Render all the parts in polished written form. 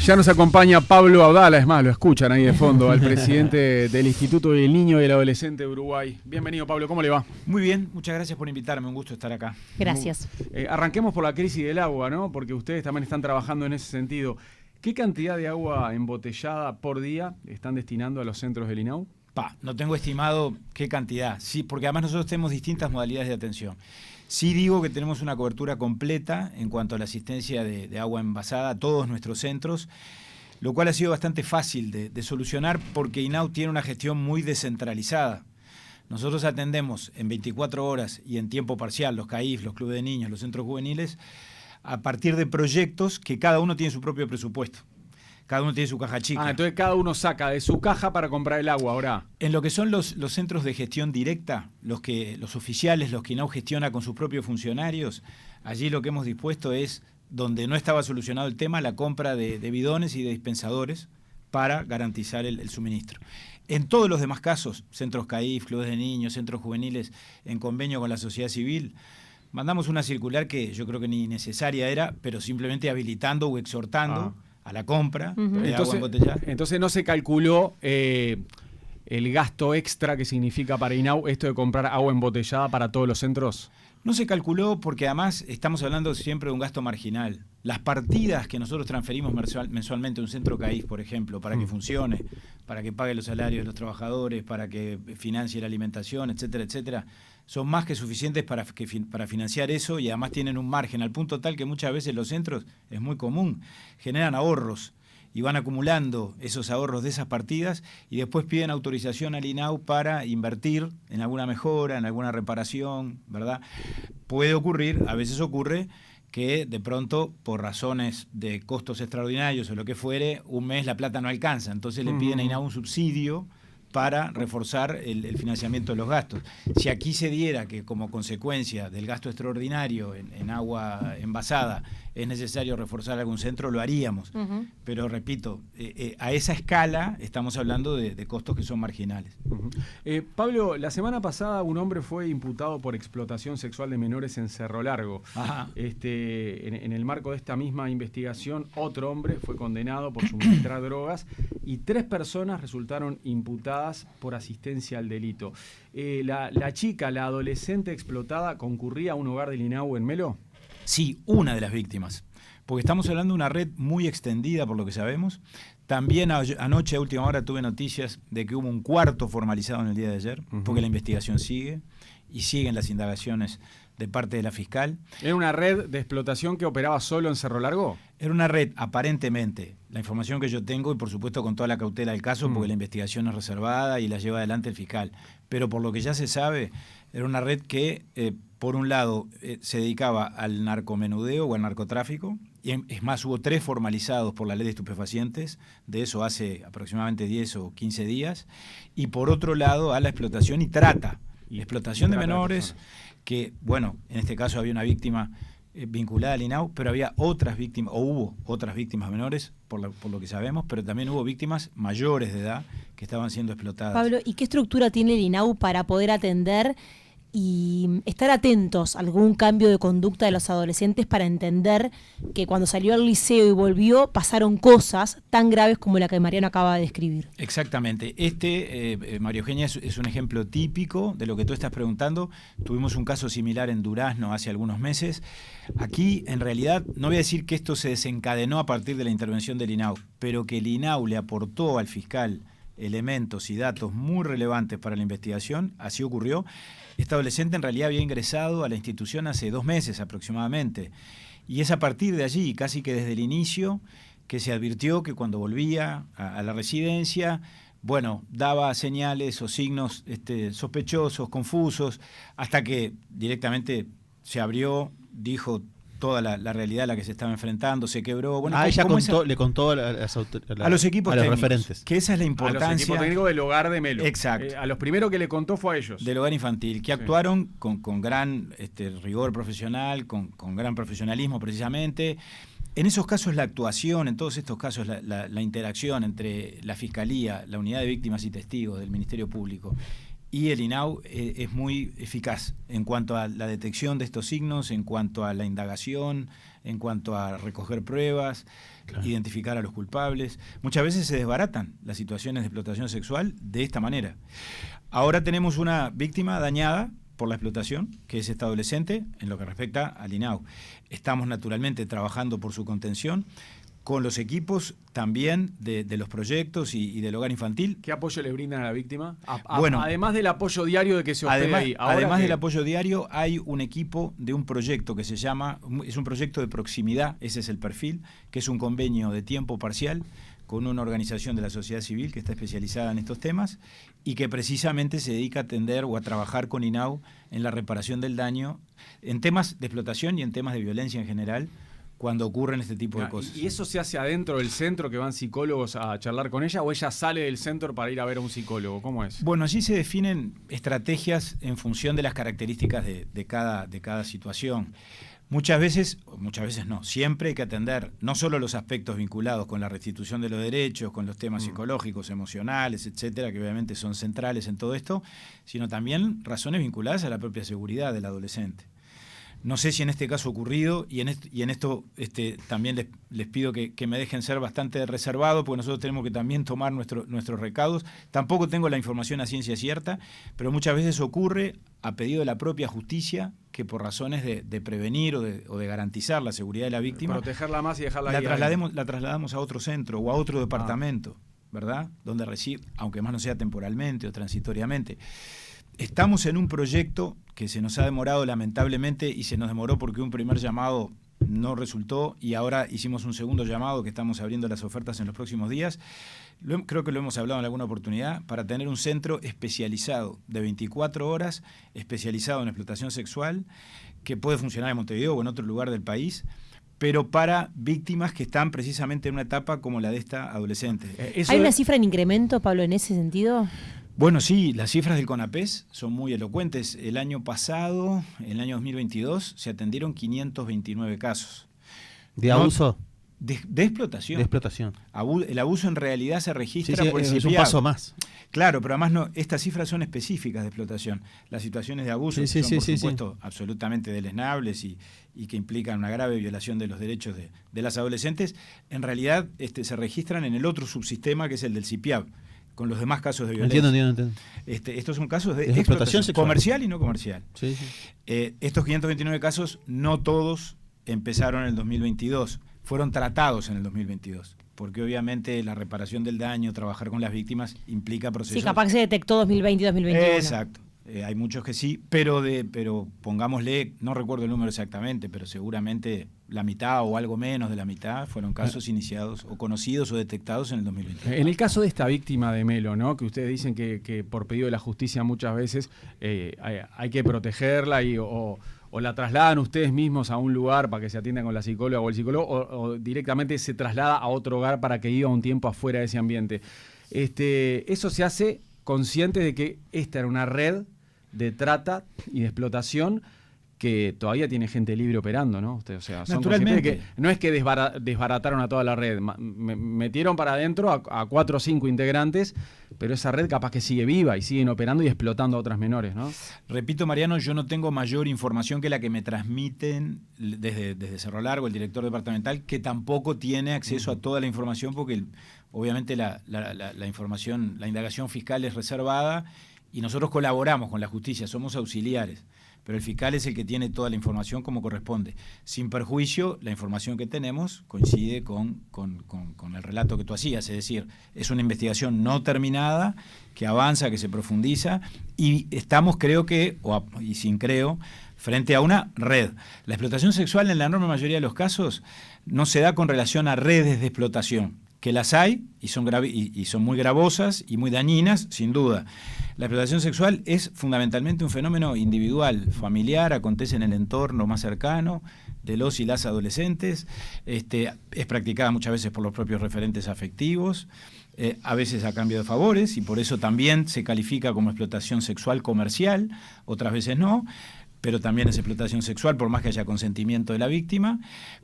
Ya nos acompaña Pablo Audala, es más, lo escuchan ahí de fondo, al presidente del Instituto del Niño y el Adolescente de Uruguay. Bienvenido, Pablo, ¿cómo le va? Muy bien, muchas gracias por invitarme, un gusto estar acá. Gracias. Arranquemos por la crisis del agua, ¿no? Porque ustedes también están trabajando en ese sentido. ¿Qué cantidad de agua embotellada por día están destinando a los centros del INAU? No tengo estimado qué cantidad, sí, porque además nosotros tenemos distintas modalidades de atención. Sí digo que tenemos una cobertura completa en cuanto a la asistencia de agua envasada a todos nuestros centros, lo cual ha sido bastante fácil de solucionar porque INAU tiene una gestión muy descentralizada. Nosotros atendemos en 24 horas y en tiempo parcial los CAIF, los clubes de niños, los centros juveniles, a partir de proyectos que cada uno tiene su propio presupuesto. Cada uno tiene su caja chica. Entonces cada uno saca de su caja para comprar el agua ahora. En lo que son los centros de gestión directa, los oficiales, los que INAU gestiona con sus propios funcionarios, allí lo que hemos dispuesto es, donde no estaba solucionado el tema, la compra de bidones y de dispensadores para garantizar el suministro. En todos los demás casos, centros CAIF, clubes de niños, centros juveniles, en convenio con la sociedad civil, mandamos una circular que yo creo que ni necesaria era, pero simplemente habilitando o exhortando a la compra de agua embotellada. Entonces no se calculó el gasto extra que significa para INAU esto de comprar agua embotellada para todos los centros. No se calculó porque además estamos hablando siempre de un gasto marginal. Las partidas que nosotros transferimos mensualmente a un centro CAIF, por ejemplo, para que funcione, para que pague los salarios de los trabajadores, para que financie la alimentación, etcétera, etcétera, son más que suficientes para financiar eso y además tienen un margen, al punto tal que muchas veces los centros, es muy común, generan ahorros y van acumulando esos ahorros de esas partidas y después piden autorización al INAU para invertir en alguna mejora, en alguna reparación, ¿verdad? Puede ocurrir, a veces ocurre, que de pronto, por razones de costos extraordinarios o lo que fuere, un mes la plata no alcanza, entonces le piden a INAU un subsidio para reforzar el financiamiento de los gastos. Si aquí se diera que como consecuencia del gasto extraordinario en agua envasada es necesario reforzar algún centro, lo haríamos. Pero repito, a esa escala estamos hablando de costos que son marginales. Pablo, la semana pasada un hombre fue imputado por explotación sexual de menores en Cerro Largo. En el marco de esta misma investigación, otro hombre fue condenado por suministrar drogas y 3 personas resultaron imputadas por asistencia al delito. La chica, la adolescente explotada, ¿concurría a un hogar del INAU en Melo? Sí, una de las víctimas, porque estamos hablando de una red muy extendida por lo que sabemos. También anoche a última hora tuve noticias de que hubo un cuarto formalizado en el día de ayer, porque la investigación sigue y siguen las indagaciones de parte de la fiscal. ¿Era una red de explotación que operaba solo en Cerro Largo? Era una red, aparentemente, la información que yo tengo y por supuesto con toda la cautela del caso, porque la investigación es reservada y la lleva adelante el fiscal, pero por lo que ya se sabe, era una red que, por un lado, se dedicaba al narcomenudeo o al narcotráfico, y es más, hubo 3 formalizados por la ley de estupefacientes, de eso hace aproximadamente 10 o 15 días, y por otro lado, a la explotación y trata. Y explotación de menores, que, bueno, en este caso había una víctima vinculada al INAU, pero había otras víctimas, o hubo otras víctimas menores, por lo que sabemos, pero también hubo víctimas mayores de edad que estaban siendo explotadas. Pablo, ¿y qué estructura tiene el INAU para poder atender y estar atentos a algún cambio de conducta de los adolescentes para entender que cuando salió al liceo y volvió pasaron cosas tan graves como la que Mariano acaba de describir? Exactamente. María Eugenia, es un ejemplo típico de lo que tú estás preguntando. Tuvimos un caso similar en Durazno hace algunos meses. Aquí, en realidad, no voy a decir que esto se desencadenó a partir de la intervención del INAU, pero que el INAU le aportó al fiscal elementos y datos muy relevantes para la investigación. Así ocurrió. Esta adolescente en realidad había ingresado a la institución hace 2 meses aproximadamente, y es a partir de allí, casi que desde el inicio, que se advirtió que cuando volvía a la residencia, bueno, daba señales o signos sospechosos, confusos, hasta que directamente se abrió, dijo toda la realidad a la que se estaba enfrentando, se quebró. Bueno, ella le contó a los equipos a los técnicos, referentes. Que esa es la importancia. A los equipos técnicos del hogar de Melo. Exacto. A los primeros que le contó fue a ellos. Del hogar infantil, que actuaron con gran rigor profesional, con gran profesionalismo precisamente. En esos casos la actuación, en todos estos casos la interacción entre la Fiscalía, la Unidad de Víctimas y Testigos del Ministerio Público y el INAU es muy eficaz en cuanto a la detección de estos signos, en cuanto a la indagación, en cuanto a recoger pruebas, claro, identificar a los culpables. Muchas veces se desbaratan las situaciones de explotación sexual de esta manera. Ahora tenemos una víctima dañada por la explotación, que es esta adolescente, en lo que respecta al INAU. Estamos naturalmente trabajando por su contención, con los equipos también de los proyectos y del hogar infantil. ¿Qué apoyo le brindan a la víctima? Bueno, además del apoyo diario de que se hospede ahí. Además del apoyo diario, hay un equipo de un proyecto que se llama, es un proyecto de proximidad, ese es el perfil, que es un convenio de tiempo parcial con una organización de la sociedad civil que está especializada en estos temas y que precisamente se dedica a atender o a trabajar con INAU en la reparación del daño, en temas de explotación y en temas de violencia en general, cuando ocurren este tipo de cosas. ¿Y eso se hace adentro del centro, que van psicólogos a charlar con ella, o ella sale del centro para ir a ver a un psicólogo? ¿Cómo es? Bueno, allí se definen estrategias en función de las características de cada situación. Muchas veces no, siempre hay que atender no solo los aspectos vinculados con la restitución de los derechos, con los temas psicológicos, emocionales, etcétera, que obviamente son centrales en todo esto, sino también razones vinculadas a la propia seguridad del adolescente. No sé si en este caso ha ocurrido, y en esto también les pido que me dejen ser bastante reservados, porque nosotros tenemos que también tomar nuestros recados. Tampoco tengo la información a ciencia cierta, pero muchas veces ocurre a pedido de la propia justicia, que por razones de prevenir o de garantizar la seguridad de la víctima, protegerla más y dejarla la trasladamos a otro centro o a otro departamento, ¿verdad? Donde recibe, aunque más no sea temporalmente o transitoriamente. Estamos en un proyecto que se nos ha demorado lamentablemente, y se nos demoró porque un primer llamado no resultó, y ahora hicimos un segundo llamado que estamos abriendo las ofertas en los próximos días. Creo que lo hemos hablado en alguna oportunidad, para tener un centro especializado de 24 horas, especializado en explotación sexual, que puede funcionar en Montevideo o en otro lugar del país, pero para víctimas que están precisamente en una etapa como la de esta adolescente. ¿Hay una cifra en incremento, Pablo, en ese sentido? Bueno, sí, las cifras del CONAPES son muy elocuentes. El año pasado, en el año 2022, se atendieron 529 casos. ¿De abuso? De explotación. De explotación. El abuso en realidad se registra por el es un paso más. Claro, pero además estas cifras son específicas de explotación. Las situaciones de abuso son, por supuesto, absolutamente deleznables y que implican una grave violación de los derechos de las adolescentes, en realidad se registran en el otro subsistema, que es el del CIPIAB, con los demás casos de violencia. Entiendo. Estos son casos de explotación sexual, comercial y no comercial. Sí. Estos 529 casos, no todos empezaron en el 2022, fueron tratados en el 2022, porque obviamente la reparación del daño, trabajar con las víctimas, implica procesos. Sí, capaz que se detectó 2020 y 2021. Exacto. Hay muchos que sí, pero pongámosle, no recuerdo el número exactamente, pero seguramente la mitad o algo menos de la mitad fueron casos iniciados o conocidos o detectados en el 2020. En el caso de esta víctima de Melo, ¿no?, que ustedes dicen que por pedido de la justicia muchas veces hay que protegerla o la trasladan ustedes mismos a un lugar para que se atienda con la psicóloga o el psicólogo, o directamente se traslada a otro hogar para que viva un tiempo afuera de ese ambiente. Eso se hace consciente de que esta era una red de trata y de explotación que todavía tiene gente libre operando, ¿no? O sea, son conscientes de que no es que desbarataron a toda la red, metieron para adentro a 4 o 5 integrantes, pero esa red capaz que sigue viva y siguen operando y explotando a otras menores, ¿no? Repito, Mariano, yo no tengo mayor información que la que me transmiten desde Cerro Largo, el director departamental, que tampoco tiene acceso a toda la información, porque obviamente la información, la indagación fiscal es reservada y nosotros colaboramos con la justicia, somos auxiliares, pero el fiscal es el que tiene toda la información como corresponde. Sin perjuicio, la información que tenemos coincide con el relato que tú hacías, es decir, es una investigación no terminada, que avanza, que se profundiza, y estamos, frente a una red. La explotación sexual, en la enorme mayoría de los casos, no se da con relación a redes de explotación, que las hay y son muy gravosas y muy dañinas, sin duda. La explotación sexual es fundamentalmente un fenómeno individual, familiar, acontece en el entorno más cercano de los y las adolescentes, es practicada muchas veces por los propios referentes afectivos, a veces a cambio de favores, y por eso también se califica como explotación sexual comercial, otras veces no, pero también es explotación sexual por más que haya consentimiento de la víctima,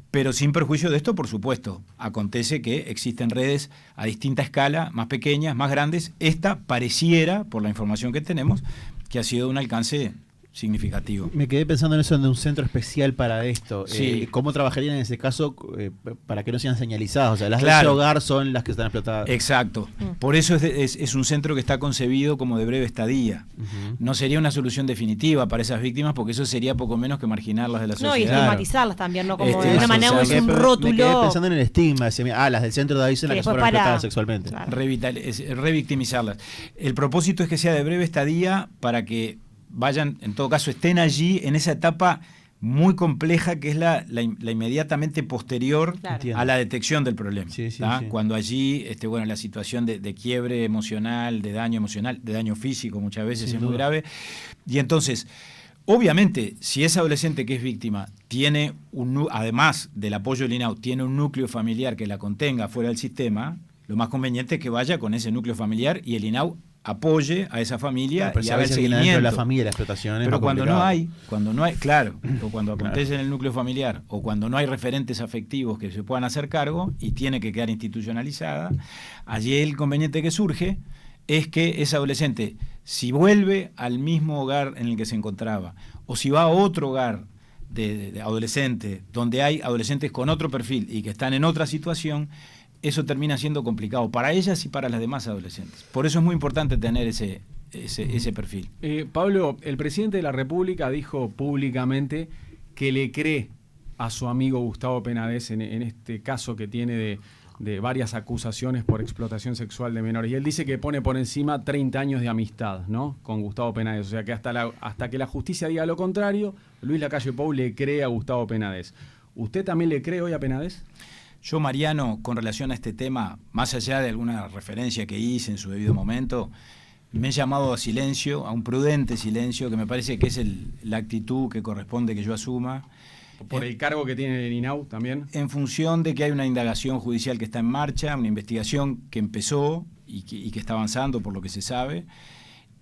pero sin perjuicio de esto, por supuesto, acontece que existen redes a distinta escala, más pequeñas, más grandes. Esta pareciera, por la información que tenemos, que ha sido de un alcance significativo. Me quedé pensando en eso, de un centro especial para esto. Sí. ¿Cómo trabajarían en ese caso para que no sean señalizadas? O sea, las de Claro. ese hogar son las que están explotadas. Exacto. Por eso es un centro que está concebido como de breve estadía. Ujú. No sería una solución definitiva para esas víctimas, porque eso sería poco menos que marginarlas de la No, y sociedad. estigmatizarlas también, ¿no? Como Este, de una manera o es sea, un Me quedé rótulo. pensando en el estigma. Decía, mira, las del centro de ahí son Que las que después fueron para- explotadas sexualmente. Claro. Revictimizarlas. El propósito es que sea de breve estadía para que vayan, en todo caso, estén allí en esa etapa muy compleja que es la inmediatamente posterior Claro. Entiendo. a la detección del problema. Sí, sí, ¿tá? sí. Cuando allí, la situación de quiebre emocional, de daño físico muchas veces Sin es muy duda. grave. Y entonces, obviamente, si ese adolescente que es víctima tiene además del apoyo del INAU, tiene un núcleo familiar que la contenga fuera del sistema, lo más conveniente es que vaya con ese núcleo familiar y el INAU apoye a esa familia Claro, pero y si a haga el veces viene dentro de la seguimiento. familia la explotación es Pero más cuando complicado. no hay, claro, o cuando acontece Claro. en el núcleo familiar, o cuando no hay referentes afectivos que se puedan hacer cargo y tiene que quedar institucionalizada, allí el inconveniente que surge es que ese adolescente, si vuelve al mismo hogar en el que se encontraba, o si va a otro hogar de adolescente, donde hay adolescentes con otro perfil y que están en otra situación, eso termina siendo complicado para ellas y para las demás adolescentes. Por eso es muy importante tener ese perfil. Pablo, el presidente de la República dijo públicamente que le cree a su amigo Gustavo Penades en este caso que tiene de varias acusaciones por explotación sexual de menores. Y él dice que pone por encima 30 años de amistad, ¿no?, con Gustavo Penades. O sea que hasta que la justicia diga lo contrario, Luis Lacalle Pou le cree a Gustavo Penades. ¿Usted también le cree hoy a Penades? Yo, Mariano, con relación a este tema, más allá de alguna referencia que hice en su debido momento, me he llamado a silencio, a un prudente silencio, que me parece que es la actitud que corresponde que yo asuma. ¿Por el cargo que tiene el INAU también? En función de que hay una indagación judicial que está en marcha, una investigación que empezó y que está avanzando por lo que se sabe.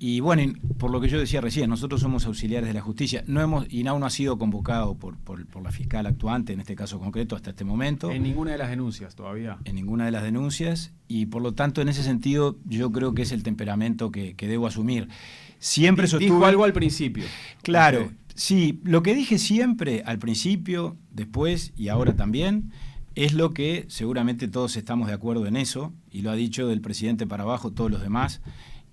Y bueno, por lo que yo decía recién, nosotros somos auxiliares de la justicia. INAU no ha sido convocado por la fiscal actuante, en este caso concreto, hasta este momento. En ninguna de las denuncias todavía. En ninguna de las denuncias. Y por lo tanto, en ese sentido, yo creo que es el temperamento que debo asumir. Siempre sostuve... Dijo algo al principio. Claro, Okay. sí. Lo que dije siempre, al principio, después y ahora también, es lo que seguramente todos estamos de acuerdo en eso, y lo ha dicho del presidente para abajo todos los demás,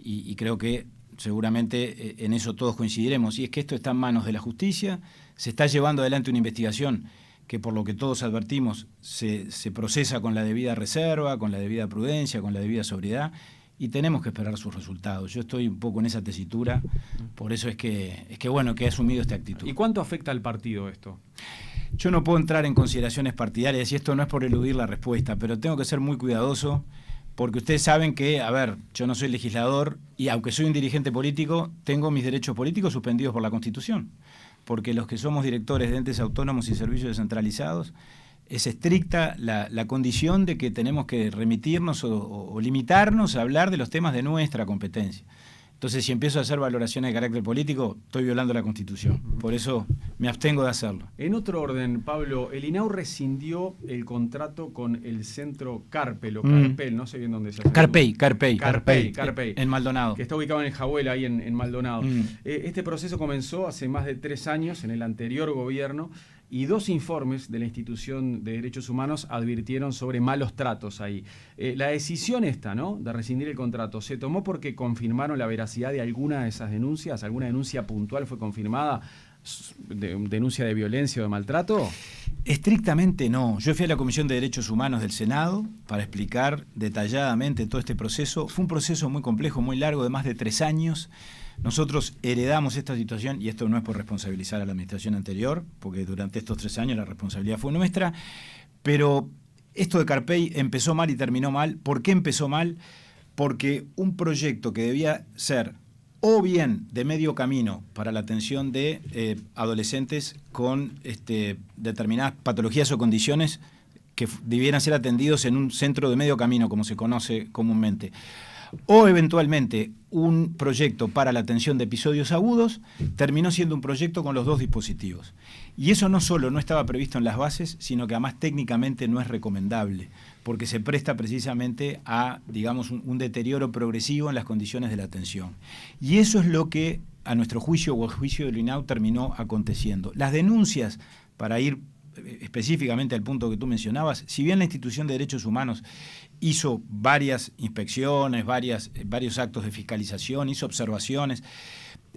y creo que seguramente en eso todos coincidiremos, y es que esto está en manos de la justicia, se está llevando adelante una investigación que, por lo que todos advertimos, se procesa con la debida reserva, con la debida prudencia, con la debida sobriedad, y tenemos que esperar sus resultados. Yo estoy un poco en esa tesitura, por eso es que he asumido esta actitud. ¿Y cuánto afecta al partido esto? Yo no puedo entrar en consideraciones partidarias, y esto no es por eludir la respuesta, pero tengo que ser muy cuidadoso, porque ustedes saben que, yo no soy legislador, y aunque soy un dirigente político, tengo mis derechos políticos suspendidos por la Constitución, porque los que somos directores de entes autónomos y servicios descentralizados, es estricta la condición de que tenemos que remitirnos o limitarnos a hablar de los temas de nuestra competencia. Entonces, si empiezo a hacer valoraciones de carácter político, estoy violando la Constitución. Por eso me abstengo de hacerlo. En otro orden, Pablo, el INAU rescindió el contrato con el centro Carpel o Carpel, no sé bien dónde se hace. Carpey. En Maldonado. Que está ubicado en el Jahuel, ahí en Maldonado. Este proceso comenzó hace más de 3 años, en el anterior gobierno, y 2 informes de la Institución de Derechos Humanos advirtieron sobre malos tratos ahí. La decisión esta, ¿no?, de rescindir el contrato, ¿se tomó porque confirmaron la veracidad de alguna de esas denuncias? ¿Alguna denuncia puntual fue confirmada? ¿Denuncia de violencia o de maltrato? Estrictamente no. Yo fui a la Comisión de Derechos Humanos del Senado para explicar detalladamente todo este proceso. Fue un proceso muy complejo, muy largo, de más de 3 años. Nosotros heredamos esta situación, y esto no es por responsabilizar a la administración anterior, porque durante estos 3 años la responsabilidad fue nuestra, pero esto de Carpey empezó mal y terminó mal. ¿Por qué empezó mal? Porque un proyecto que debía ser o bien de medio camino para la atención de adolescentes con determinadas patologías o condiciones que debieran ser atendidos en un centro de medio camino, como se conoce comúnmente, o eventualmente un proyecto para la atención de episodios agudos, terminó siendo un proyecto con los 2 dispositivos. Y eso no solo no estaba previsto en las bases, sino que además técnicamente no es recomendable, porque se presta precisamente a, digamos, un deterioro progresivo en las condiciones de la atención. Y eso es lo que a nuestro juicio o el juicio del INAU terminó aconteciendo. Las denuncias, para ir específicamente al punto que tú mencionabas, si bien la institución de derechos humanos hizo varias inspecciones, varios actos de fiscalización, hizo observaciones,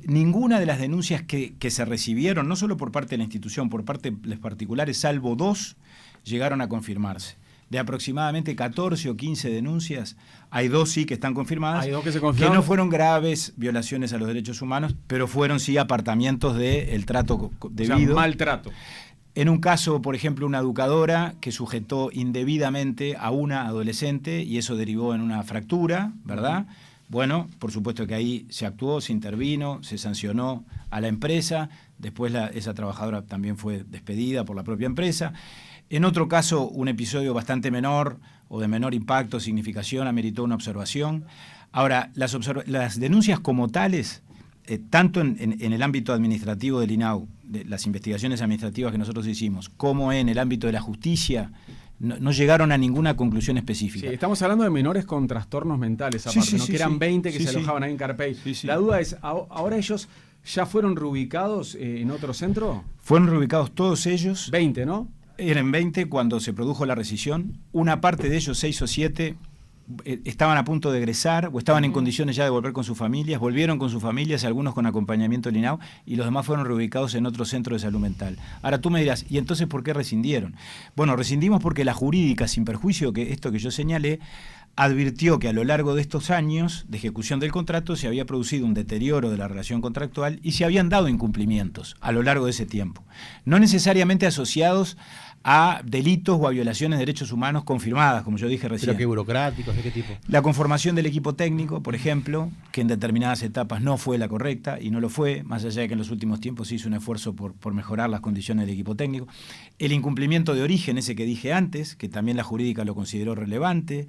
ninguna de las denuncias que se recibieron, no solo por parte de la institución, por parte de los particulares, salvo 2, llegaron a confirmarse. De aproximadamente 14 o 15 denuncias, hay 2 sí que están confirmadas, hay 2 que se que confirmaron. no fueron graves violaciones a los derechos humanos, pero fueron sí apartamientos del trato debido. O sea, maltrato. En un caso, por ejemplo, una educadora que sujetó indebidamente a una adolescente y eso derivó en una fractura, ¿verdad? Bueno, por supuesto que ahí se actuó, se intervino, se sancionó a la empresa, después esa trabajadora también fue despedida por la propia empresa. En otro caso, un episodio bastante menor o de menor impacto, significación, ameritó una observación. Ahora, las denuncias como tales, tanto en el ámbito administrativo del INAU, de las investigaciones administrativas que nosotros hicimos, como en el ámbito de la justicia, no llegaron a ninguna conclusión específica. Sí, estamos hablando de menores con trastornos mentales, aparte, ¿no? Que eran 20 que se alojaban ahí en Carpey. La duda es, ¿ahora ellos ya fueron reubicados en otro centro? Fueron reubicados todos ellos. 20, ¿no? Eran 20 cuando se produjo la rescisión. Una parte de ellos, 6 o 7, estaban a punto de egresar o estaban en condiciones ya de volver con sus familias, volvieron con sus familias, algunos con acompañamiento del INAU, y los demás fueron reubicados en otro centro de salud mental. Ahora tú me dirás, ¿y entonces por qué rescindieron? Bueno, rescindimos porque la jurídica, sin perjuicio que esto que yo señalé, advirtió que a lo largo de estos años de ejecución del contrato se había producido un deterioro de la relación contractual y se habían dado incumplimientos a lo largo de ese tiempo, no necesariamente asociados a delitos o a violaciones de derechos humanos confirmadas, como yo dije recién. ¿Pero qué burocráticos? ¿De qué tipo? La conformación del equipo técnico, por ejemplo, que en determinadas etapas no fue la correcta y no lo fue, más allá de que en los últimos tiempos se hizo un esfuerzo por mejorar las condiciones del equipo técnico. El incumplimiento de origen, ese que dije antes, que también la jurídica lo consideró relevante.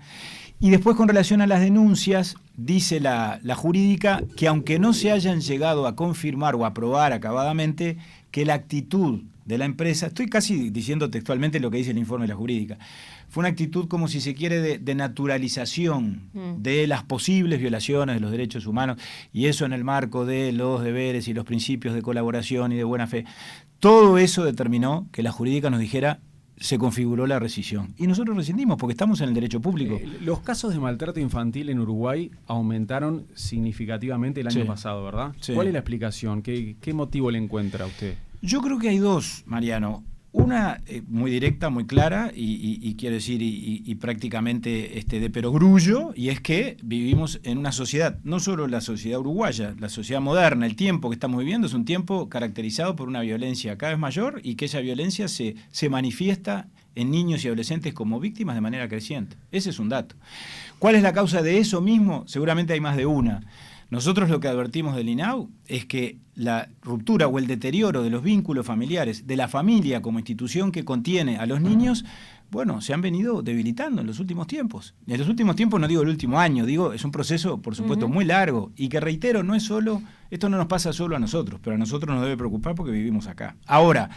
Y después, con relación a las denuncias, dice la jurídica que aunque no se hayan llegado a confirmar o a probar acabadamente, que la actitud de la empresa, estoy casi diciendo textualmente lo que dice el informe de la jurídica, fue una actitud como si se quiere de naturalización de las posibles violaciones de los derechos humanos, y eso en el marco de los deberes y los principios de colaboración y de buena fe. Todo eso determinó que la jurídica nos dijera, se configuró la rescisión. Y nosotros rescindimos porque estamos en el derecho público. Los casos de maltrato infantil en Uruguay aumentaron significativamente el año pasado, ¿verdad? Sí. ¿Cuál es la explicación? ¿Qué motivo le encuentra a usted? Yo creo que hay 2, Mariano. Una muy directa, muy clara, y quiero decir, y prácticamente de perogrullo, y es que vivimos en una sociedad, no solo la sociedad uruguaya, la sociedad moderna, el tiempo que estamos viviendo es un tiempo caracterizado por una violencia cada vez mayor y que esa violencia se manifiesta en niños y adolescentes como víctimas de manera creciente. Ese es un dato. ¿Cuál es la causa de eso mismo? Seguramente hay más de una. Nosotros lo que advertimos del INAU es que la ruptura o el deterioro de los vínculos familiares, de la familia como institución que contiene a los niños, bueno, se han venido debilitando en los últimos tiempos. En los últimos tiempos no digo el último año, digo, es un proceso, por supuesto, muy largo y que, reitero, no es solo, esto no nos pasa solo a nosotros, pero a nosotros nos debe preocupar porque vivimos acá. Ahora,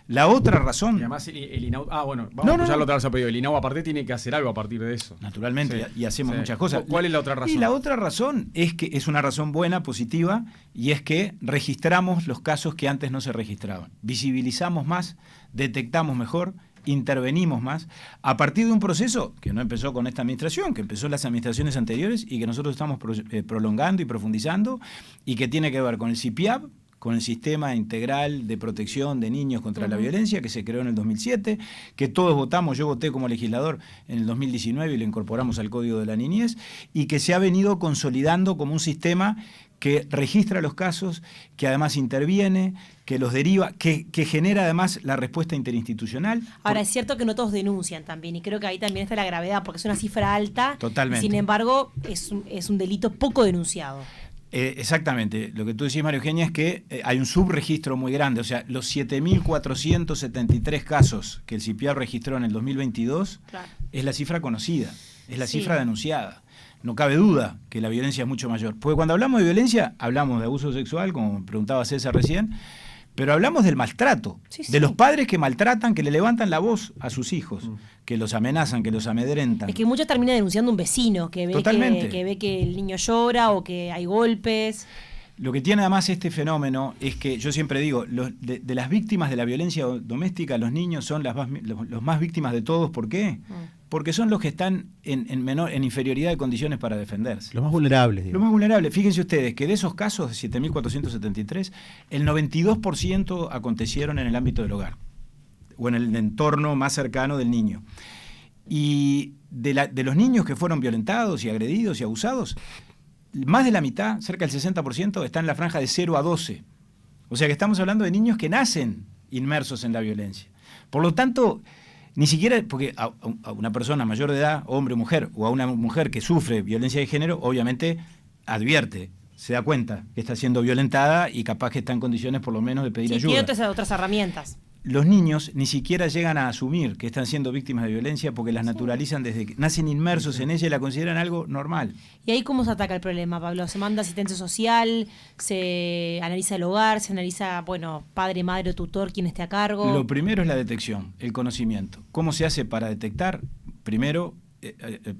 la otra razón... Y además el INAU... vamos a escuchar la otra razón, pero el INAU aparte tiene que hacer algo a partir de eso. Naturalmente, y hacemos muchas cosas. ¿Cuál es la otra razón? Y la otra razón es que es una razón buena, positiva, y es que registramos los casos que antes no se registraban. Visibilizamos más, detectamos mejor, intervenimos más, a partir de un proceso que no empezó con esta administración, que empezó en las administraciones anteriores y que nosotros estamos prolongando y profundizando, y que tiene que ver con el CIPIAB, con el Sistema Integral de Protección de Niños contra la Violencia, que se creó en el 2007, que todos votamos, yo voté como legislador en el 2019 y lo incorporamos al Código de la Niñez, y que se ha venido consolidando como un sistema que registra los casos, que además interviene, que los deriva, que genera además la respuesta interinstitucional. Ahora, es cierto que no todos denuncian también, y creo que ahí también está la gravedad, porque es una cifra alta. Totalmente. Sin embargo, es un delito poco denunciado. Exactamente, lo que tú decís, María Eugenia, es que hay un subregistro muy grande, o sea, los 7.473 casos que el CIPIAB registró en el 2022, claro, es la cifra conocida, es la cifra denunciada. No cabe duda que la violencia es mucho mayor, porque cuando hablamos de violencia, hablamos de abuso sexual, como preguntaba César recién, pero hablamos del maltrato, de los padres que maltratan, que le levantan la voz a sus hijos, que los amenazan, que los amedrentan. Es que muchos terminan denunciando a un vecino que ve que el niño llora o que hay golpes. Lo que tiene además este fenómeno es que, yo siempre digo, de las víctimas de la violencia doméstica, los niños son los más víctimas de todos. ¿Por qué? Porque son los que están en inferioridad de condiciones para defenderse. Los más vulnerables. Los más vulnerables. Fíjense ustedes que de esos casos, de 7.473, el 92% acontecieron en el ámbito del hogar o en el entorno más cercano del niño. Y de los niños que fueron violentados y agredidos y abusados, más de la mitad, cerca del 60%, está en la franja de 0 a 12. O sea que estamos hablando de niños que nacen inmersos en la violencia. Por lo tanto, ni siquiera, porque a una persona mayor de edad, hombre o mujer, o a una mujer que sufre violencia de género, obviamente advierte, se da cuenta que está siendo violentada y capaz que está en condiciones por lo menos de pedir ayuda. Tiene otras herramientas. Los niños ni siquiera llegan a asumir que están siendo víctimas de violencia porque las naturalizan desde que nacen inmersos en ella y la consideran algo normal. ¿Y ahí cómo se ataca el problema, Pablo? ¿Se manda asistencia social? ¿Se analiza el hogar? ¿Se analiza, padre, madre o tutor, quien esté a cargo? Lo primero es la detección, el conocimiento. ¿Cómo se hace para detectar? Primero,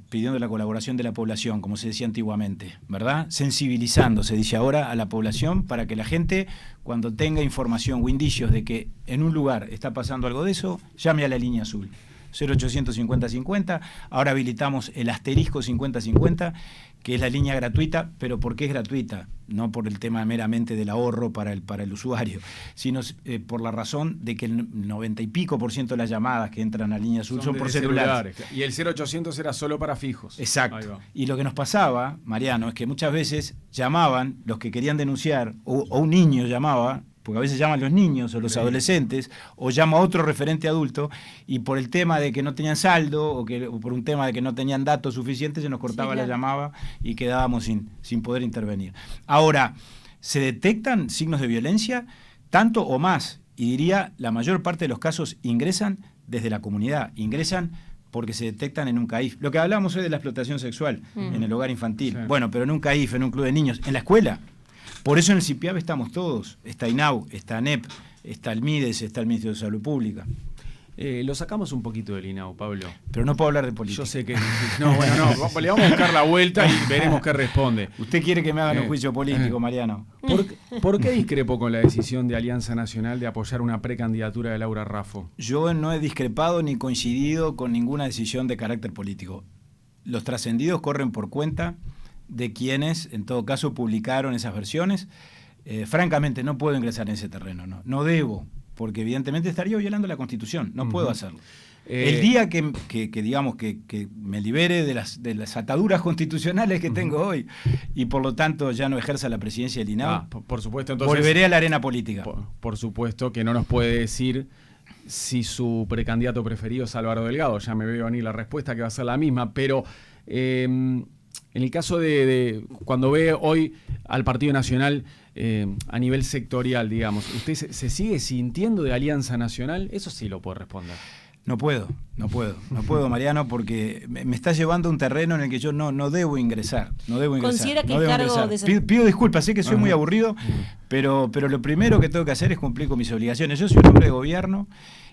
pidiendo la colaboración de la población, como se decía antiguamente, ¿verdad? Sensibilizando, se dice ahora, a la población para que la gente, cuando tenga información o indicios de que en un lugar está pasando algo de eso, llame a la línea azul. 0800 5050, ahora habilitamos el asterisco 5050, que es la línea gratuita, pero ¿por qué es gratuita? No por el tema meramente del ahorro para el usuario, sino por la razón de que el 90 y pico % de las llamadas que entran a línea azul son por celulares. Y el 0800 era solo para fijos. Exacto. Y lo que nos pasaba, Mariano, es que muchas veces llamaban los que querían denunciar, o un niño llamaba, porque a veces llaman los niños o los adolescentes, o llama a otro referente adulto, y por el tema de que no tenían saldo, o por un tema de que no tenían datos suficientes, se nos cortaba la llamada y quedábamos sin poder intervenir. Ahora, ¿se detectan signos de violencia? Tanto o más, y diría, la mayor parte de los casos ingresan desde la comunidad, ingresan porque se detectan en un CAIF. Lo que hablamos hoy de la explotación sexual en el hogar infantil. Sí. Bueno, pero en un CAIF, en un club de niños, en la escuela. Por eso en el CIPIAP estamos todos. Está INAU, está ANEP, está el MIDES, está el Ministerio de Salud Pública. Lo sacamos un poquito del INAU, Pablo. Pero no puedo hablar de política. Yo sé que... No, le vamos a buscar la vuelta y veremos qué responde. Usted quiere que me hagan un juicio político, Mariano. ¿Por qué discrepo con la decisión de Alianza Nacional de apoyar una precandidatura de Laura Raffo? Yo no he discrepado ni coincidido con ninguna decisión de carácter político. Los trascendidos corren por cuenta de quienes, en todo caso, publicaron esas versiones. Francamente, no puedo ingresar en ese terreno, no debo, porque evidentemente estaría violando la Constitución, no puedo hacerlo. El día que digamos que me libere de las ataduras constitucionales que tengo hoy y por lo tanto ya no ejerza la presidencia del INAU, por supuesto, entonces, volveré a la arena política. Por supuesto que no nos puede decir si su precandidato preferido es Álvaro Delgado, ya me veo venir la respuesta que va a ser la misma, pero... en el caso de cuando ve hoy al Partido Nacional a nivel sectorial, digamos, ¿usted se sigue sintiendo de Alianza Nacional? Eso sí lo puede responder. No puedo, Mariano, porque me está llevando a un terreno en el que yo no debo ingresar. ¿Considera que el cargo de... Pido disculpas, sé que soy muy aburrido, pero lo primero que tengo que hacer es cumplir con mis obligaciones. Yo soy un hombre de gobierno.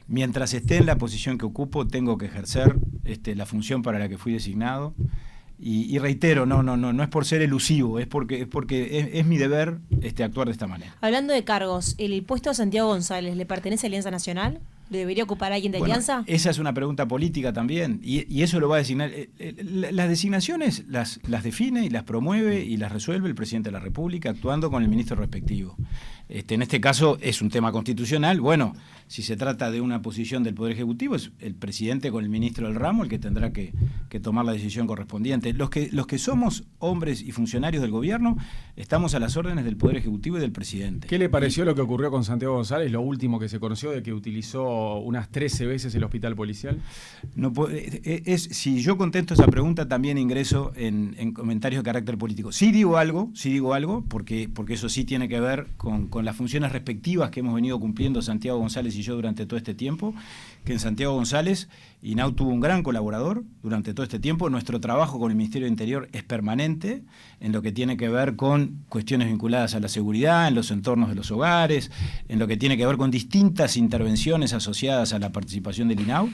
Mientras esté en la posición que ocupo, tengo que ejercer la función para la que fui designado. Y reitero, no es por ser elusivo, es porque es mi deber actuar de esta manera. Hablando de cargos, ¿el puesto a Santiago González le pertenece a Alianza Nacional? ¿Le debería ocupar a alguien de Alianza? Esa es una pregunta política también, y eso lo va a designar. Las designaciones las define y las promueve y las resuelve el presidente de la República actuando con el ministro respectivo. En este caso es un tema constitucional. Bueno, si se trata de una posición del Poder Ejecutivo, es el presidente con el ministro del ramo el que tendrá que tomar la decisión correspondiente. Los que somos hombres y funcionarios del gobierno estamos a las órdenes del Poder Ejecutivo y del presidente. ¿Qué le pareció lo que ocurrió con Santiago González, lo último que se conoció de que utilizó unas 13 veces el hospital policial? Si yo contesto esa pregunta, también ingreso en comentarios de carácter político. Sí digo algo, porque eso sí tiene que ver con las funciones respectivas que hemos venido cumpliendo Santiago González y yo durante todo este tiempo, que en Santiago González INAU tuvo un gran colaborador durante todo este tiempo. Nuestro trabajo con el Ministerio del Interior es permanente en lo que tiene que ver con cuestiones vinculadas a la seguridad, en los entornos de los hogares, en lo que tiene que ver con distintas intervenciones asociadas a la participación del INAU.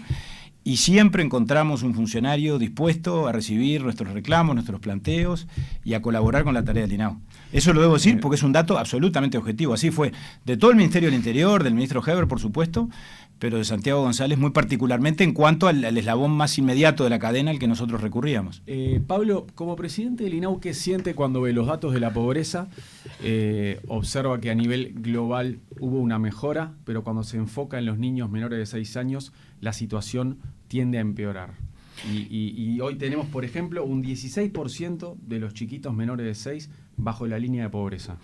y siempre encontramos un funcionario dispuesto a recibir nuestros reclamos, nuestros planteos y a colaborar con la tarea del INAU. Eso lo debo decir porque es un dato absolutamente objetivo. Así fue de todo el Ministerio del Interior, del ministro Heber, por supuesto, pero de Santiago González muy particularmente en cuanto al eslabón más inmediato de la cadena al que nosotros recurríamos. Pablo, como presidente del INAU, ¿qué siente cuando ve los datos de la pobreza? Observa que a nivel global hubo una mejora, pero cuando se enfoca en los niños menores de 6 años, la situación tiende a empeorar. Y hoy tenemos, por ejemplo, un 16% de los chiquitos menores de 6 bajo la línea de pobreza.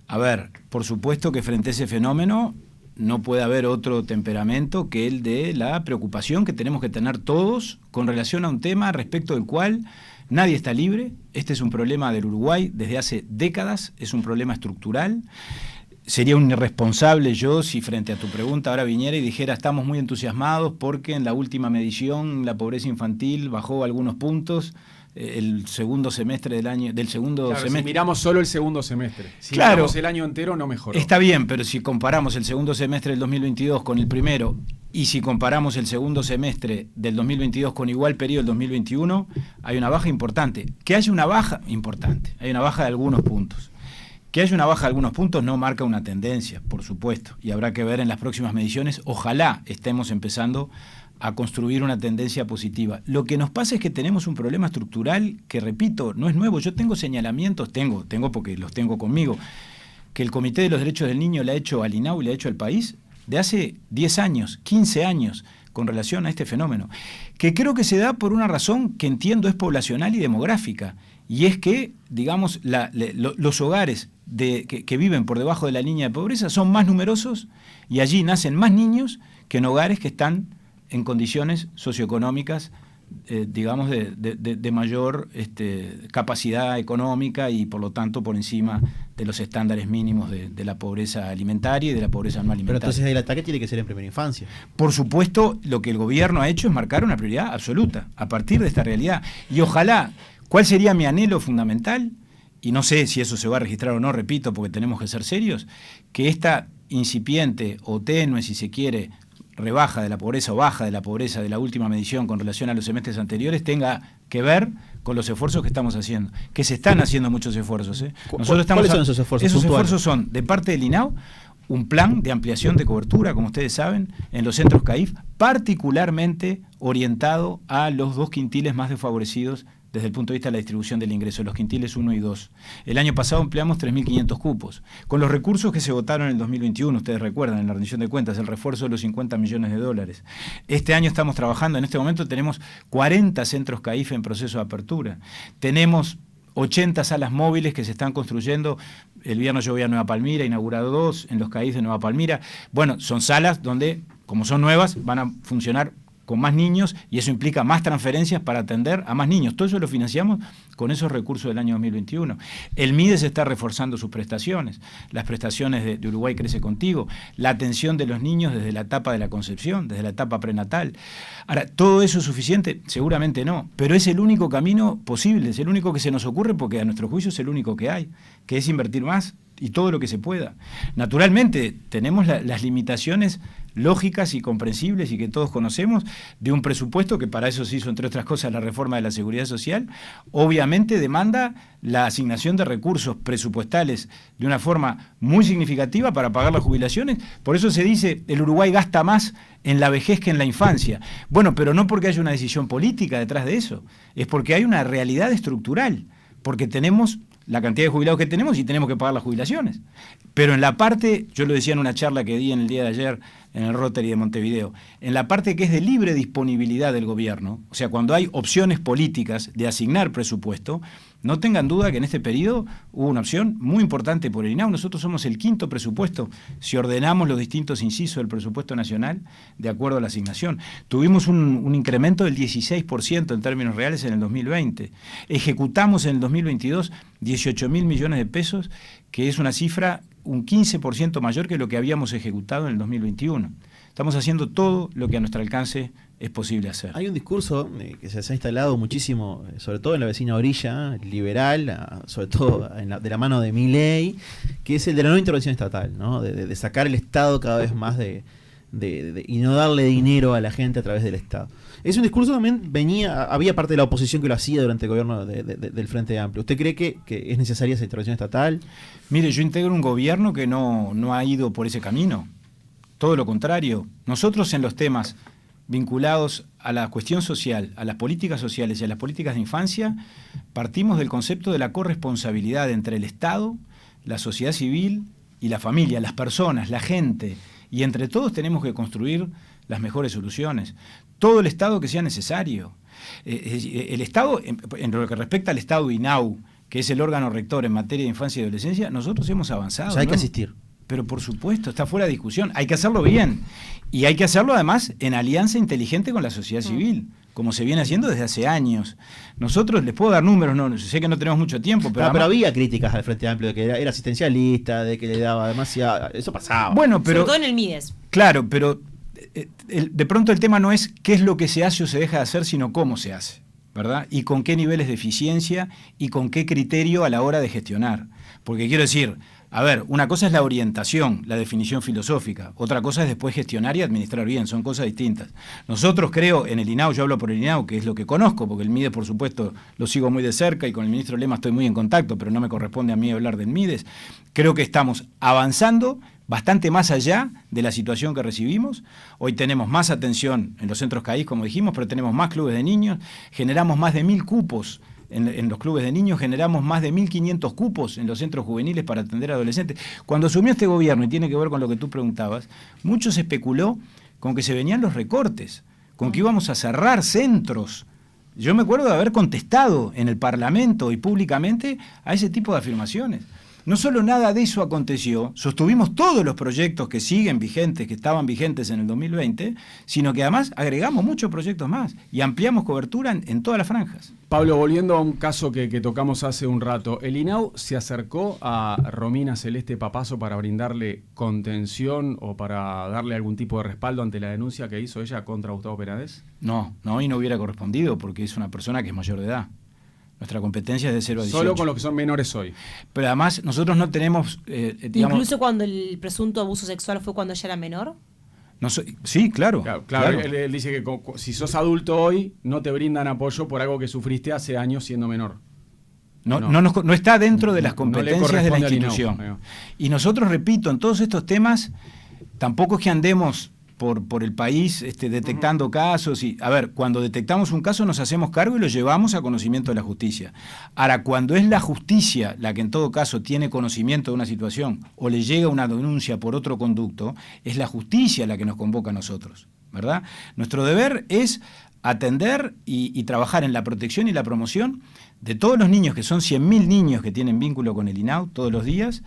A ver, por supuesto que frente a ese fenómeno no puede haber otro temperamento que el de la preocupación que tenemos que tener todos con relación a un tema respecto del cual nadie está libre. Este es un problema del Uruguay desde hace décadas, es un problema estructural. Sería un irresponsable yo si frente a tu pregunta ahora viniera y dijera estamos muy entusiasmados porque en la última medición la pobreza infantil bajó algunos puntos el segundo semestre del segundo semestre. Si miramos solo el segundo semestre, si claro, miramos el año entero no mejoró. Está bien, pero si comparamos el segundo semestre del 2022 con el primero y si comparamos el segundo semestre del 2022 con igual periodo del 2021, hay una baja importante. Que haya una baja importante, hay una baja de algunos puntos. Que haya una baja de algunos puntos no marca una tendencia, por supuesto, y habrá que ver en las próximas mediciones. Ojalá estemos empezando a construir una tendencia positiva. Lo que nos pasa es que tenemos un problema estructural que, repito, no es nuevo. Yo tengo señalamientos, tengo porque los tengo conmigo, que el Comité de los Derechos del Niño le ha hecho al INAU y le ha hecho al país de hace 10 años, 15 años, con relación a este fenómeno, que creo que se da por una razón que entiendo es poblacional y demográfica, y es que, digamos, los hogares que viven por debajo de la línea de pobreza son más numerosos y allí nacen más niños que en hogares que están en condiciones socioeconómicas, digamos, de mayor capacidad económica y por lo tanto por encima de los estándares mínimos de la pobreza alimentaria y de la pobreza no alimentaria. Pero entonces el ataque tiene que ser en primera infancia. Por supuesto, lo que el gobierno ha hecho es marcar una prioridad absoluta a partir de esta realidad. Y ojalá, ¿cuál sería mi anhelo fundamental? Y no sé si eso se va a registrar o no, repito, porque tenemos que ser serios, que esta incipiente o tenue, si se quiere, rebaja de la pobreza o baja de la pobreza de la última medición con relación a los semestres anteriores tenga que ver con los esfuerzos que estamos haciendo, que se están haciendo muchos esfuerzos. ¿Cuáles son esos esfuerzos? Esos esfuerzos son, de parte del INAU, un plan de ampliación de cobertura, como ustedes saben, en los centros CAIF, particularmente orientado a los 2 quintiles más desfavorecidos desde el punto de vista de la distribución del ingreso, los quintiles 1 y 2. El año pasado empleamos 3.500 cupos. Con los recursos que se votaron en el 2021, ustedes recuerdan, en la rendición de cuentas, el refuerzo de los $50 millones. Este año estamos trabajando, en este momento tenemos 40 centros CAIF en proceso de apertura. Tenemos 80 salas móviles que se están construyendo. El viernes yo voy a Nueva Palmira, inaugurado 2 en los CAIF de Nueva Palmira. Bueno, son salas donde, como son nuevas, van a funcionar con más niños y eso implica más transferencias para atender a más niños. Todo eso lo financiamos con esos recursos del año 2021. El MIDES está reforzando sus prestaciones, las prestaciones de Uruguay Crece Contigo, la atención de los niños desde la etapa de la concepción, desde la etapa prenatal. Ahora, ¿todo eso es suficiente? Seguramente no, pero es el único camino posible, es el único que se nos ocurre porque a nuestro juicio es el único que hay, que es invertir más y todo lo que se pueda. Naturalmente, tenemos las limitaciones lógicas y comprensibles y que todos conocemos de un presupuesto que para eso se hizo, entre otras cosas, la reforma de la Seguridad Social. Obviamente demanda la asignación de recursos presupuestales de una forma muy significativa para pagar las jubilaciones. Por eso se dice el Uruguay gasta más en la vejez que en la infancia. Bueno, pero no porque haya una decisión política detrás de eso, es porque hay una realidad estructural, porque tenemos la cantidad de jubilados que tenemos y tenemos que pagar las jubilaciones. Pero en la parte, yo lo decía en una charla que di en el día de ayer en el Rotary de Montevideo, en la parte que es de libre disponibilidad del gobierno, o sea, cuando hay opciones políticas de asignar presupuesto, no tengan duda que en este periodo hubo una opción muy importante por el INAU. Nosotros somos el 5º presupuesto, si ordenamos los distintos incisos del presupuesto nacional, de acuerdo a la asignación. Tuvimos un incremento del 16% en términos reales en el 2020. Ejecutamos en el 2022 18.000 millones de pesos, que es una cifra un 15% mayor que lo que habíamos ejecutado en el 2021. Estamos haciendo todo lo que a nuestro alcance es posible hacer. Hay un discurso que se ha instalado muchísimo, sobre todo en la vecina orilla, liberal, sobre todo de la mano de Milei, que es el de la no intervención estatal, ¿no? De sacar el Estado cada vez más de y no darle dinero a la gente a través del Estado. Es un discurso también había parte de la oposición que lo hacía durante el gobierno del Frente Amplio. ¿Usted cree que es necesaria esa intervención estatal? Mire, yo integro un gobierno que no ha ido por ese camino. Todo lo contrario. Nosotros en los temas vinculados a la cuestión social, a las políticas sociales y a las políticas de infancia, partimos del concepto de la corresponsabilidad entre el Estado, la sociedad civil y la familia, las personas, la gente. Y entre todos tenemos que construir las mejores soluciones. Todo el Estado que sea necesario. El Estado, en lo que respecta al Estado INAU, que es el órgano rector en materia de infancia y adolescencia, nosotros hemos avanzado. O sea, hay que asistir. Pero por supuesto, está fuera de discusión. Hay que hacerlo bien. Y hay que hacerlo además en alianza inteligente con la sociedad civil, como se viene haciendo desde hace años. Nosotros, les puedo dar números, no sé que no tenemos mucho tiempo, pero, pero había críticas al Frente Amplio de que era asistencialista, de que le daba demasiado. Eso pasaba. Bueno, pero. Sobre todo en el Mides. Claro, pero de pronto el tema no es qué es lo que se hace o se deja de hacer, sino cómo se hace, ¿verdad? Y con qué niveles de eficiencia y con qué criterio a la hora de gestionar. Porque quiero decir, a ver, una cosa es la orientación, la definición filosófica, otra cosa es después gestionar y administrar bien, son cosas distintas. Nosotros creo, en el INAU, yo hablo por el INAU, que es lo que conozco, porque el MIDES, por supuesto, lo sigo muy de cerca y con el ministro Lema estoy muy en contacto, pero no me corresponde a mí hablar del MIDES. Creo que estamos avanzando bastante más allá de la situación que recibimos. Hoy tenemos más atención en los centros CAIS, como dijimos, pero tenemos más clubes de niños, generamos más de 1.000 cupos en los clubes de niños, generamos más de 1.500 cupos en los centros juveniles para atender a adolescentes. Cuando asumió este gobierno, y tiene que ver con lo que tú preguntabas, mucho se especuló con que se venían los recortes, con que íbamos a cerrar centros. Yo me acuerdo de haber contestado en el Parlamento y públicamente a ese tipo de afirmaciones. No solo nada de eso aconteció, sostuvimos todos los proyectos que siguen vigentes, que estaban vigentes en el 2020, sino que además agregamos muchos proyectos más y ampliamos cobertura en todas las franjas. Pablo, volviendo a un caso que tocamos hace un rato, ¿el INAU se acercó a Romina Celeste Papazo para brindarle contención o para darle algún tipo de respaldo ante la denuncia que hizo ella contra Gustavo Penades? No, y no hubiera correspondido porque es una persona que es mayor de edad. Nuestra competencia es de 0 a 18. Solo con los que son menores hoy. Pero además nosotros no tenemos, digamos... Incluso cuando el presunto abuso sexual fue cuando ella era menor. Sí, claro. Claro. Él dice que si sos adulto hoy, no te brindan apoyo por algo que sufriste hace años siendo menor. No está dentro de las competencias de la institución. INAU. Y nosotros, repito, en todos estos temas, tampoco es que andemos por el país detectando casos. A ver, cuando detectamos un caso nos hacemos cargo y lo llevamos a conocimiento de la justicia. Ahora, cuando es la justicia la que en todo caso tiene conocimiento de una situación o le llega una denuncia por otro conducto, es la justicia la que nos convoca a nosotros, ¿verdad? Nuestro deber es atender y trabajar en la protección y la promoción de todos los niños, que son 100.000 niños que tienen vínculo con el INAU todos los días,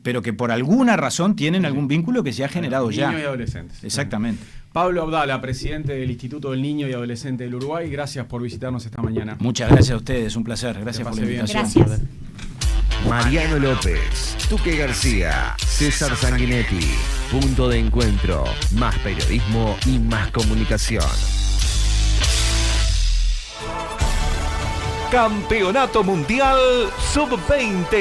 pero que por alguna razón tienen algún vínculo que se ha generado ya. Niños y adolescentes. Exactamente. Pablo Abdala, presidente del Instituto del Niño y Adolescente del Uruguay, gracias por visitarnos esta mañana. Muchas gracias a ustedes, un placer. Gracias por la invitación. Gracias. Mariano López, Tuque García, César Sanguinetti. Punto de encuentro. Más periodismo y más comunicación. Campeonato Mundial Sub-20.